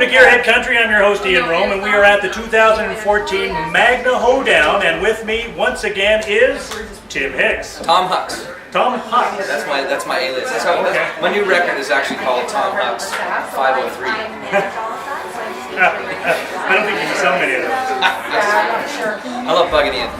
to Gearhead Country. I'm your host Ian Rome, and we are at the 2014 Magna Hoedown, and with me once again is Tim Hicks. Tom Hicks. Tom Hicks. That's my alias. My new record is actually called Tom Hicks 503. I don't think you can sell many of those. I love bugging Ian.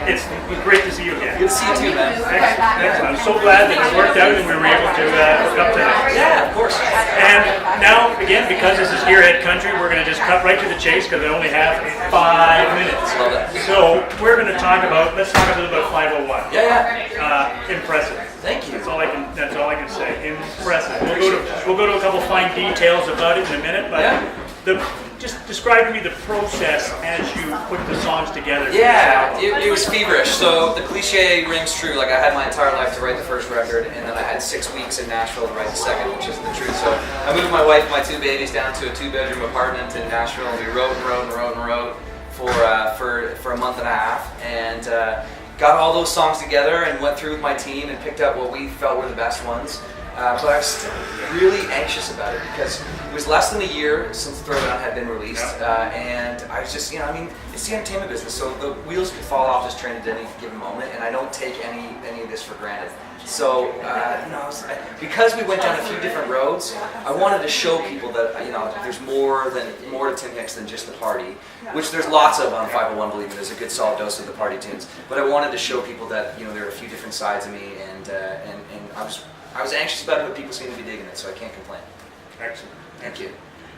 It's great to see you again. Good to see you too, man. Excellent. I'm so glad that it worked out and we were able to hook up tonight. Yeah, of course. And now, again, because this is Gearhead Country, we're going to just cut right to the chase because I only have 5 minutes. Love it. So we're going to let's talk a little about 501. Yeah. Impressive. Thank you. That's all I can say. Impressive. We'll go to a couple fine details about it in a minute, but just describe to me the process as you put the songs together. Yeah, it was feverish. So the cliche rings true. Like I had my entire life to write the first record, and then I had 6 weeks in Nashville to write the second, which is the truth. So I moved my wife and my 2 babies down to a 2-bedroom apartment in Nashville, and we wrote for a month and a half, and got all those songs together and went through with my team and picked up what we felt were the best ones. But I was still really anxious about it because it was less than a year since Throwdown had been released, and I was just, it's the entertainment business, so the wheels could fall off this train at any given moment, and I don't take any of this for granted. So, because we went down a few different roads, I wanted to show people that there's more to Tim Hicks than just the party, which there's lots of on 501. Believe me, there's a good solid dose of the party tunes. But I wanted to show people that there are a few different sides of me, and I was anxious about it, but people seem to be digging it, so I can't complain. Excellent. Thank you.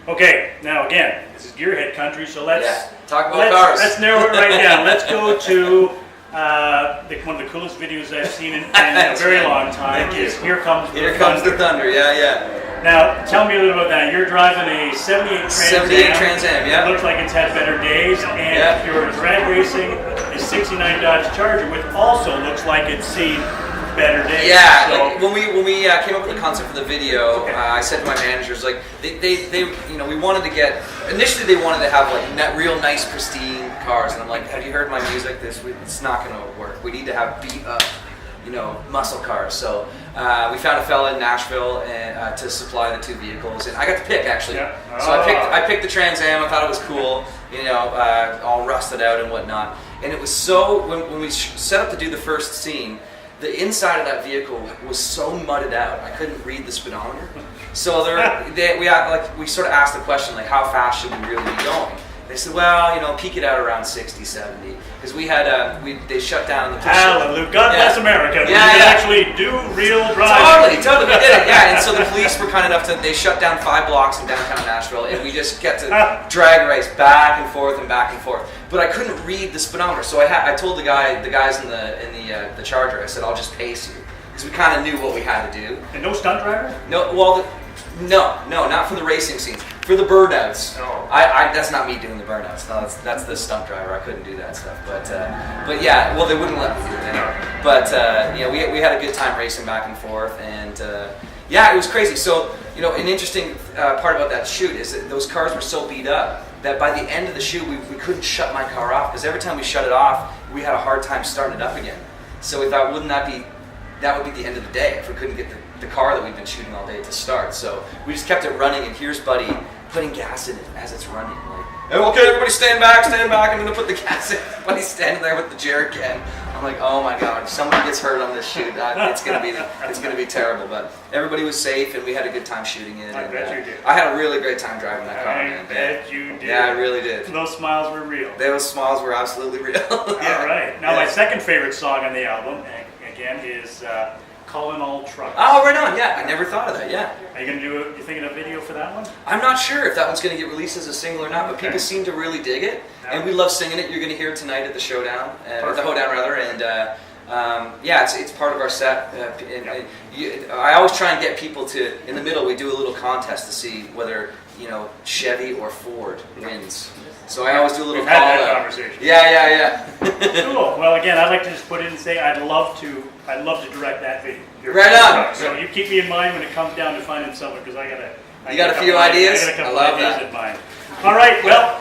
Okay, now again, this is Gearhead Country, so let's talk about cars. Let's narrow it right down. Let's go to one of the coolest videos I've seen in a very long time. Thank you. Here Comes the Thunder. Yeah. Now, tell me a little about that. You're driving a 78 Trans Am. 78 Trans Am, yeah. It looks like it's had better days, and you're drag racing a 69 Dodge Charger, which also looks like it's seen better days. Yeah, like when we came up with the concept for the video, I said to my managers, like we wanted to get, initially they wanted to have like real nice pristine cars, and I'm like, have you heard my music? It's not going to work. We need to have beat up, muscle cars. So we found a fella in Nashville to supply the 2 vehicles, and I got to pick actually. Yeah. So I picked the Trans Am. I thought it was cool, all rusted out and whatnot. And it was so when we set up to do the first scene, the inside of that vehicle was so mudded out, I couldn't read the speedometer. So we sort of asked the question, like, how fast should we really be going? They said, well, peak it out around 60, 70. Because we had, they shut down the... Hallelujah. God bless America. We actually do real Totally, driving. we did it, And so the police were kind enough they shut down 5 blocks in downtown Nashville, and we just get to drag race back and forth. But I couldn't read the speedometer, so I told the guys in the Charger, I said, I'll just pace you. Because we kind of knew what we had to do. And no stunt driver? No, no, not for the racing scenes. For the burnouts, that's not me doing the burnouts. No, that's the stunt driver. I couldn't do that stuff. But yeah, they wouldn't let me do it. But we had a good time racing back and forth, and it was crazy. So an interesting part about that shoot is that those cars were so beat up that by the end of the shoot we couldn't shut my car off, because every time we shut it off, we had a hard time starting it up again. So we thought, that would be the end of the day if we couldn't get the car that we've been shooting all day to start. So we just kept it running, and here's Buddy putting gas in it as it's running. Like, okay, everybody stand back, I'm going to put the gas in. Buddy's standing there with the jerry can. I'm like, oh my God, if somebody gets hurt on this shoot, it's going to be terrible. But everybody was safe, and we had a good time shooting it. I bet you did. I had a really great time driving that car. I bet you did. Yeah, I really did. Those smiles were real. Those smiles were absolutely real. All right. Now, my second favorite song on the album, again, is Calling All Trucks. Oh, right on. Yeah, I never thought of that. Yeah. Are you going to you thinking a video for that one? I'm not sure if that one's going to get released as a single or not, but people seem to really dig it, and we love singing it. You're going to hear it tonight at the showdown, the hoedown rather, and it's part of our set. I always try and get people to, in the middle, we do a little contest to see whether Chevy or Ford wins. So I always do a little call had that out. Conversation. Yeah. Cool. Well, again, I'd like to just put in and say I'd love to direct that video. Right on. So you keep me in mind when it comes down to finding someone, because I got a few ideas. I got a couple I love ideas that. in mind. All right. Well,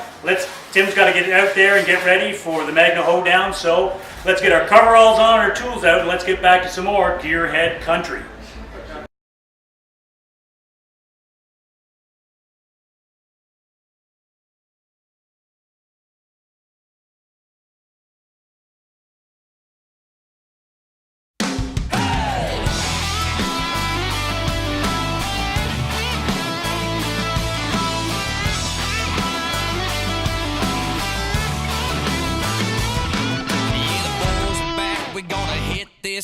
Tim's got to get out there and get ready for the Magna Hoedown. So let's get our coveralls on, our tools out, and let's get back to some more Gearhead Country.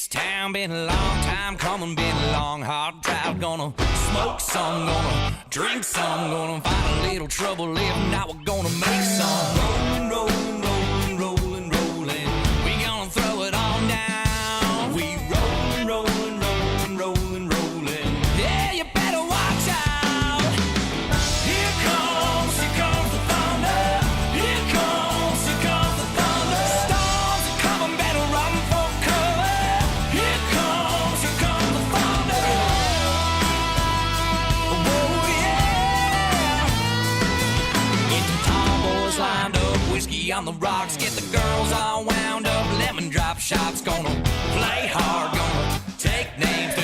this town, been a long time coming, been a long hard drive. Gonna smoke some, gonna drink some, gonna find a little trouble. If not, we're gonna make some. Rollin', rollin', rollin', rollin', rollin'. We gonna throw it all down. We rollin', rollin', rollin', rollin', rollin'. Yeah, you better watch out. Here comes the thunder. Here comes the thunder. Storms are coming, better run for cover. Here comes the thunder. Oh yeah. Get the tall boys lined up, whiskey on the rocks. Get the girls all wound up, lemon drop shots. Gonna play hard, gonna take names.